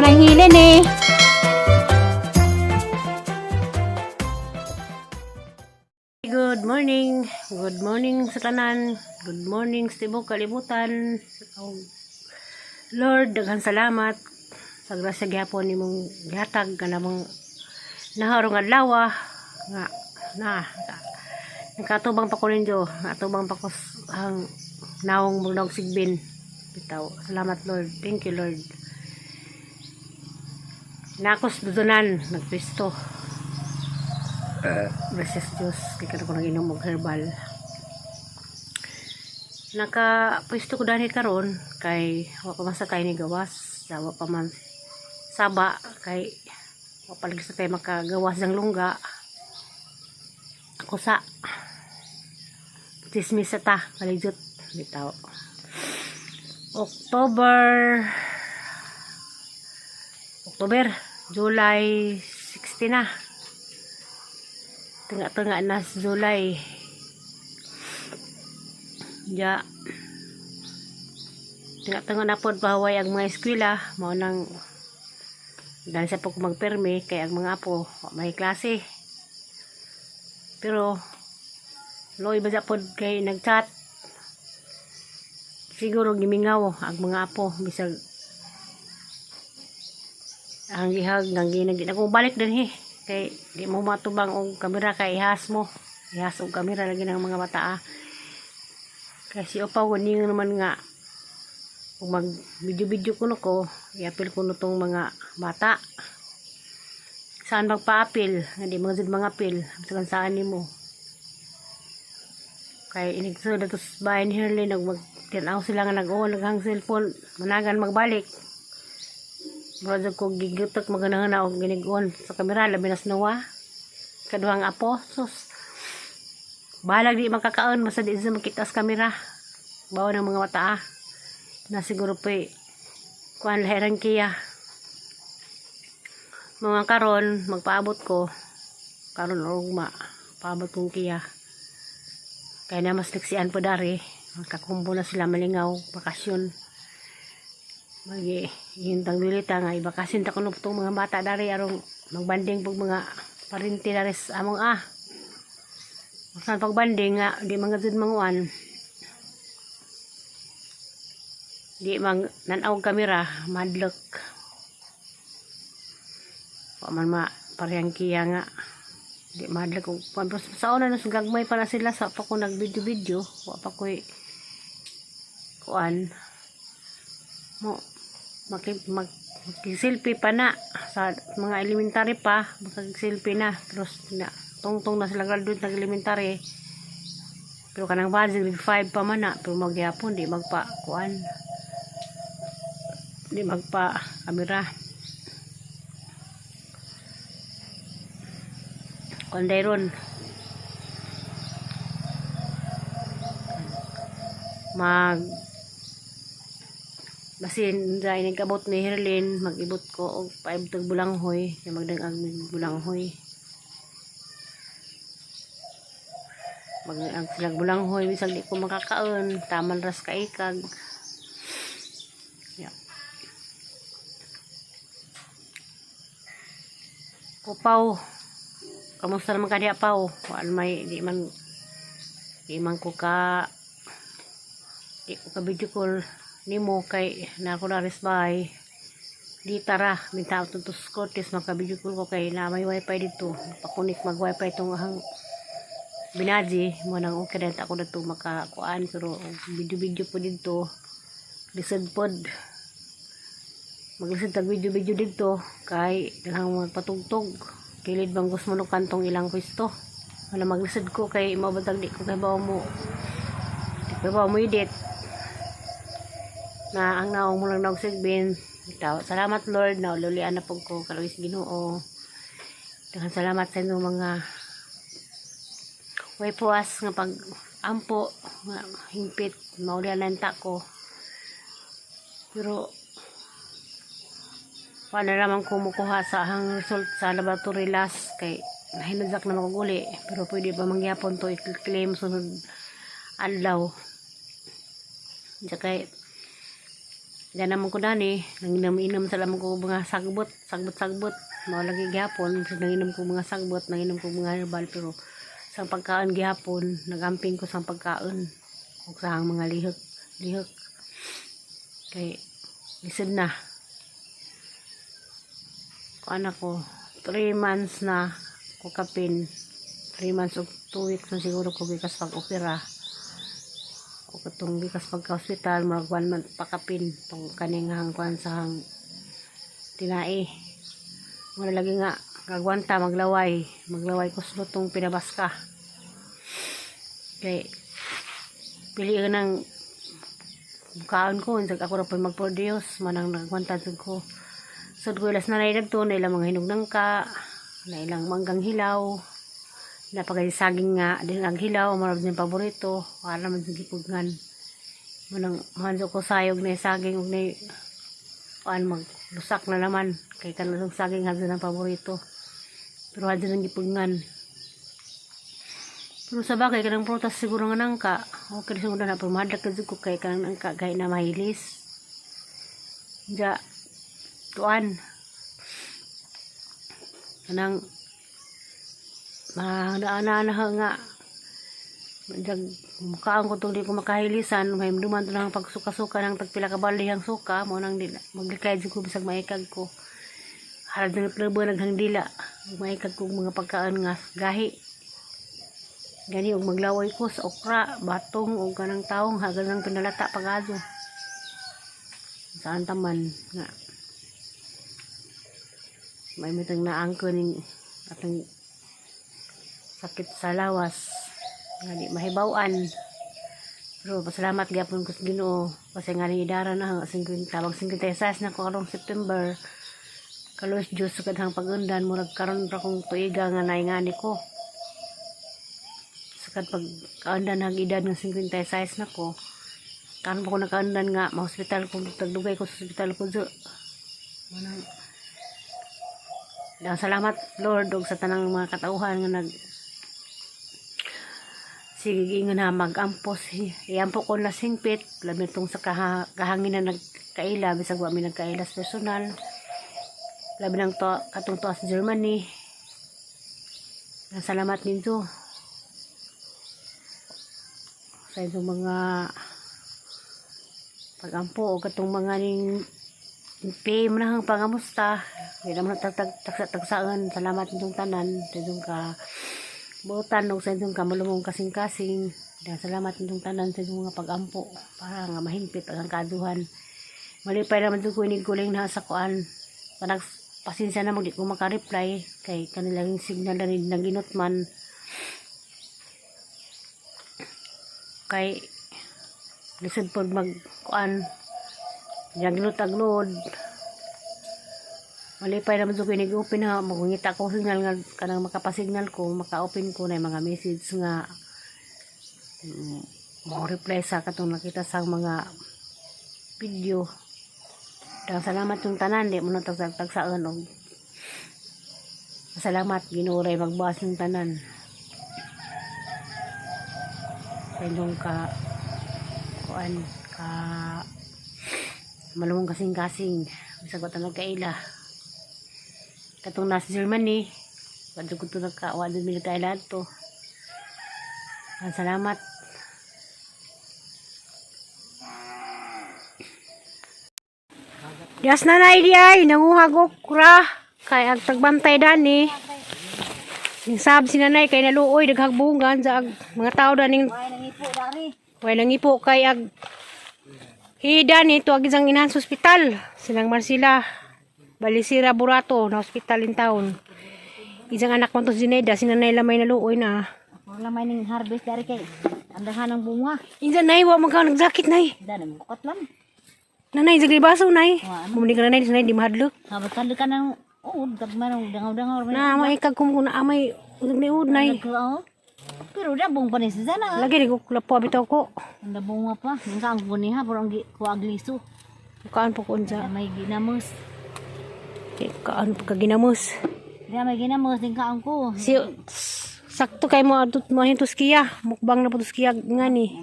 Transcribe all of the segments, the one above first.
Manghilin eh. Good morning. Good morning sa tanan. Good morning sa tibok kalibutan. Oh, Lord, daghang salamat sa grasya gyapon nimong gihatag kanamong naharong adlaw nga nakatubang pa ko ninyo, natubang pa ko ang naong mugnog sigbin. Bitaw, salamat Lord. Thank you Lord. Nakos dudunan nagpisto. Gracias Diyos, kaya ka na ko nag-inom og herbal. Naka-pwesto ko dahil karon kay wala pa man sa tayo ni gawas, wala pa man saba, kay wala pa lagi sa tayo makagawas ng lungga. Ako sa chismis sa ta, kaligjot, bitaw. July 60 na. Tengah-tengah nas Julai. Ya. Tengah-tengah na pod bahaway ang mga eskwela, mao nang dahil sa pag magpermi kay ang mga apo may klase. Pero loy ba pod kay nagchat. Siguro gimingaw ang mga apo bisag ang gihag nang ginagin ako balik din kay di mo matubang og kamera kay ihas mo ihas og kamera lagi ng mga bata kasi upaw kuning naman nga kung mag video kuno ko i-apil kuno tong mga bata saan magpa-apil hindi mga apil saan nimo kay inigso na tos bahin hirli nagtinaw sila nga naghang cellphone managan magbalik brother ko gigutok maganahan na og giniguan sa kamera labi na snowa kaduhang apo sus balag di makakaon basta di sa makita sa kamera bawa ng mga mata na siguro pa kuan lahiran kiya mga karon magpaabot ko karon ugma paabot kong kiya kaya na mas naksian po dari magkakumbo na sila malingaw bakasyon magi hintang bilita nga ibakasin ta kuno tong mga bata dari arong magbanding pag mga parinti dari among masan pagbanding nga di mga jud manguan di mang nanaw kamera madlok wa man ma parehang kiya nga di madlok og sa una nas gagmay pa na sila sa pa ko nag video wa pa koy kuan mo mag-selfie pa na sa mga elementary pa mag-selfie na terus na tungtong na sila graduate ng elementary pero kanang budget grade 5 pa man na pero magyapon di magpa kamera kuanday ron basin dahil nagkabot ni Herlin mag-ibot ko og 5 tag bulanghoy na magdang bulanghoy mag-ang silang bulanghoy bisag di ko makakaon taman ras kaikag yeah. Upaw kamusta naman ka diya paw wala may di man ko ka video call nimo kay na ako na resbay di tara minta tutos ko tis makabidyo ko kay na may wifi dito pakunik mag wifi itong hang binaji mo nang okay dahil ako na ito makakuan pero video po dito lisod pod maglisod tag video dito kay daghang magpatugtog kilid bang gusto mo kantong ilang pwesto wala maglisod ko kay mabatag di ko kay bawa mo edit na ang naong mo lang nagsigbin. Salamat Lord na ulian na po ko kalawis Ginoo. Daghang salamat sa inyong mga way puas nga pag ampo nga himpit maulian lang ta ko. Pero wala naman kumukuha sa hang result sa laboratory last kay nahinudsak na maguli pero pwede pa mangyapon to i-claim sunod adlaw. Kay Diyan naman ko dani, nanginom-inom sa lamang ko mga sagbot. Mao lagi gihapon, nanginom ko mga sagbot, nanginom ko mga herbal, pero sa pagkaon gihapon, nagamping ko sa pagkaon. Ug sa mga lihok. Kay lisod na. Kuan ako, 3 months na ko kapin. 3 months o 2 weeks na siguro ko bikas pag-opera. O katong bikas pagka-hospital, mga 1 month pakapin. Itong kaningahang kuan sa tinai. Muna lagi nga, kagwanta, maglaway ko sa lutong pinabaska. Kay, pili ka ng kaon ko, insag ako na po mag-produce, manang nagwanta ko. So, ko ilas na naidag to, na ilang mga hinug ka, na ilang manggang hilaw, napagay saging nga, din ang hilaw, marami din paborito, para naman sa gipugngan. Manang, mahanso ko sayog na saging, ug na maglusak na naman kay kanang saging hadto ng paborito, pero hadto ng gipugngan. Pero sa bagay kanang prutas siguro nga nangka okay siguro na pumahadlak kadto ko kay kanang nangka gay na mahilis ja tuan kanang ana nga mukhaan ko itong di ko makahilisan, may duman ito ng pagsuka-suka ng tagpila ka balihang suka, mo nang maglikay ko bisag maikag ko. Harad ng klabo naghang dila, maikag ko mga pagkaan nga gahi. Gani, og maglaway ko sa okra, batong, o ganang taong, hagan ng pinalata pagado. Saan taman nga. May mitang naangko ning atong sakit sa lawas. Nga di mahibawan, pero pasalamat gyapon ko sa Ginoo kasi nga ni idara na tabang 56 na ko karong September kalos Diyos sa kadhang pagundan murag karon ra kong tuiga nga naingani ko sakad pag kaundan hag edad ng 56 na ko karon pa ko nakaundan nga ma-hospital ko tagdugay ko sa hospital ko zo manang salamat Lord og sa tanang mga katauhan nga sige nga na mag-ampos iampo ko na singpit labi itong sa kahangin na nagkaila bisag wa mi nagkailas personal labi ng katong tuas Germany salamat ninyo sa itong mga pag-ampo o katong mga ning PM na hang pangamusta hindi naman tagsaan salamat nitong tanan itong ka butan o sa itong kamalumong kasing-kasing dan salamat itong tanan sa itong mga pag-ampo para nga mahimpit ang kaduhan malipay naman itong kuning-kuling na sa kuan panag pasensya na mo di ko makareply kay kanilang signal na rin naginot man kay lisod po mag kuan naginot aglod malipay naman ito kinig-open ha magungita ko signal nga kanang makapasignal ko maka-open ko na mga message nga reply sa katong nakita sa mga video dan salamat yung tanan di mo na tagsaan og salamat ginuray magbuas ng tanan sa inyong kuan malumong kasing-kasing bisag wa ta nagkaila katong nasa Germany wadto ko to wadto mi nagkaila to salamat Yas na di ay nanguhag okra kay ag tagbantay dani ning sab si nanay kay naluoy daghagbungan sa mga tao daning way nangipo kay ag hida ni tuag isang inahan sa ospital silang Marcela Balisira Burato na ospital in town isang anak mo to Zineda sinanay lamay naluoy na lamay ning harvest dari kay andahan ng bunga insan nay wa magka nagsakit nay dana mo kot lang nanay zaglibaso nay mumuni ka nanay di mahadlok habot kan ka nang tagmanong dangaw-dangaw na may kagkum na amay ug nay pero da bung panis sana lagi ko lapo bitaw ko anda bunga pa nang ang buniha pero ang kuagliso kaan po ko unsa may ginamos kaan pa ginamos da may ginamos din kaang ko si sakto kay mo adut mo hintos kiya mukbang na putos kiya ngani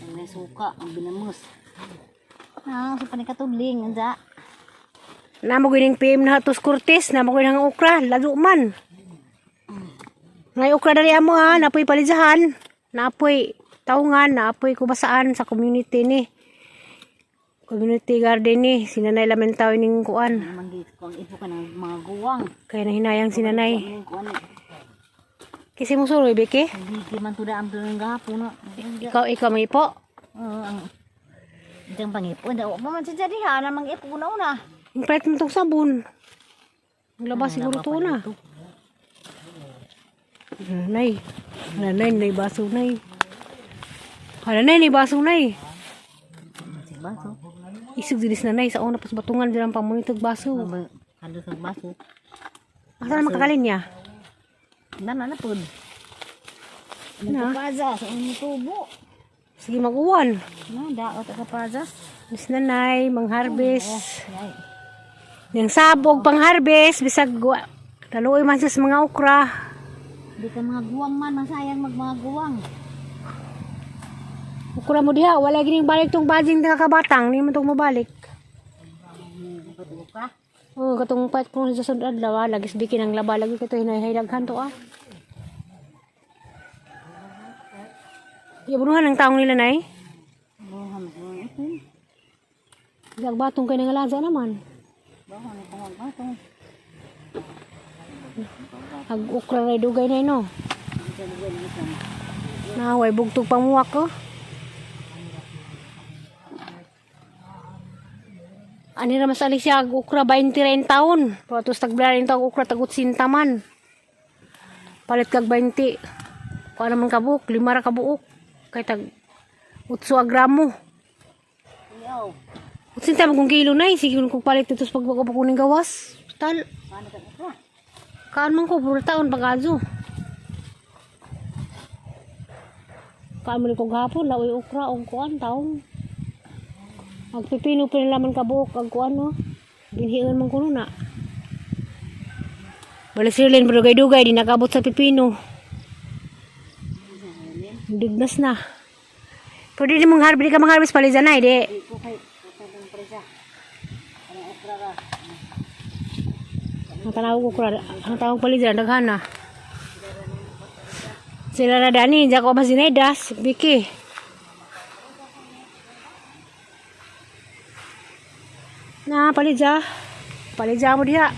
ang suka ang binamos Sa panikatudling, anda. Namo gining PM na hatos Cortez, namo gining okra, lalo man. Ngay okra dari amo ha, napoy palizahan, napoy taungan, napoy kubasaan sa community ni. Community garden ni, sinanay lamentaw ning kuan. Manggit ko ang ipo ka ng mga guwang. Kaya nahinayang sinanay. Ang kuan ni. Kasi mo suroy, Beke? Hindi man to da ang tulong gahapon na. Ikaw may po. Ang itang pangipo. Hindi ako man siya diha na mangipo na una. Yung pwede mo itong sabon. Maglabas siguro ito na. Nanay. Nanay baso, nay. Nanay, baso, nay. Baso. Isig dinis nanay. Sa una pas batungan dyan ang pamunitog baso. Kado sa baso. Asa na makakalin niya? Na po. Na? Kapaza sa unyong tubo. Sige mag-uwan. Daot ka kapaza. Miss nanay, mang-harvest. Yay. Yung sabog pang-harvest. Bisag taluoy man siya sa mga okra. Di ka mga guwang man. Masayang mga guwang. Okra mo diha. Wala gining balik tong bajing na kakabatang. Hindi mo itong mabalik. Patuka. Oh, katong pat kung sa sunod adlaw, lagis bikin ang laba lagi kato hinay-haylaghan to ah. Ibunuhan ang taong nila nay. Buhan mo ito. Gagbatong kay nga laza naman. Buhan mo kung magbatong. Ag ukra ray dugay nay no. Naway bugtog pamuwak ko. Ani ra masali siya ag ukra 20 rin taon. Patos tagblarin taw ukra tagot sintaman. Palit kag 20. Kuan naman kabuk, 5 ra kabuok. Kay tag 8 gramo. Yaw. Sinta mo kung kilo nay, sige kung palit ito sa pagbago pa kuning gawas. Tal. Paano ka ito? Kaan man ko, puro taon pag-azo. Kaan mo ni kong hapon, laoy ukra, o kuan, taong. Agpipino pa nilaman kabuok, ag kuan no. Binhiyan man ko na. Balik silin, pero dugay, di nakabot sa pipino. Dignas na. Pwede di mong harvest, di ka mang-harvest palizan na, di. Ito kay katadang presa. Anong okra ra? Ang tanawag ko kura, ang tawag palizan, daghan na. Sila na dani, diya ko ba sinedas, Vicky. Na, palidja. Palidja mo diha.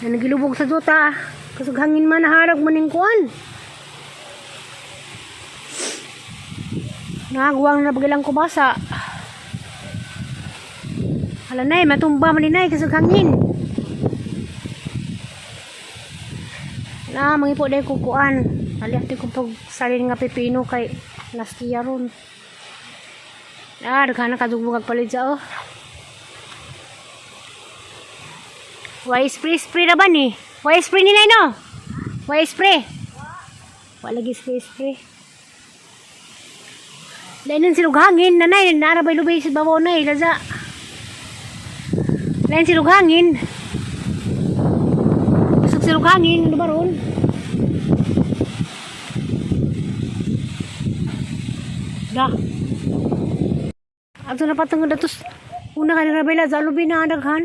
Na nagilubog sa duta. Kasug hangin man naharag mo ning kuan. Nagwang na bagilang kubasa. Hala nay, matumba man dinay kasug hangin. Na, mangipo day kukuan. Aliati ko pag salin nga pipino kay nastiya ron. Daghan na kadugmog ang palidja oh. Why spray na ba ni? Why spray ni nay no? Why spray? Wala lagi spray. Lain silog hangin nanay, narabay lubay sa babaw nay laza. Lain silog hangin. Busog silog hangin, ano ba ron? Dah. Ato na patungod datos una ka na rabay laza lubi na daghan.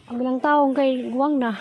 Ang bilang taong kay guwang na.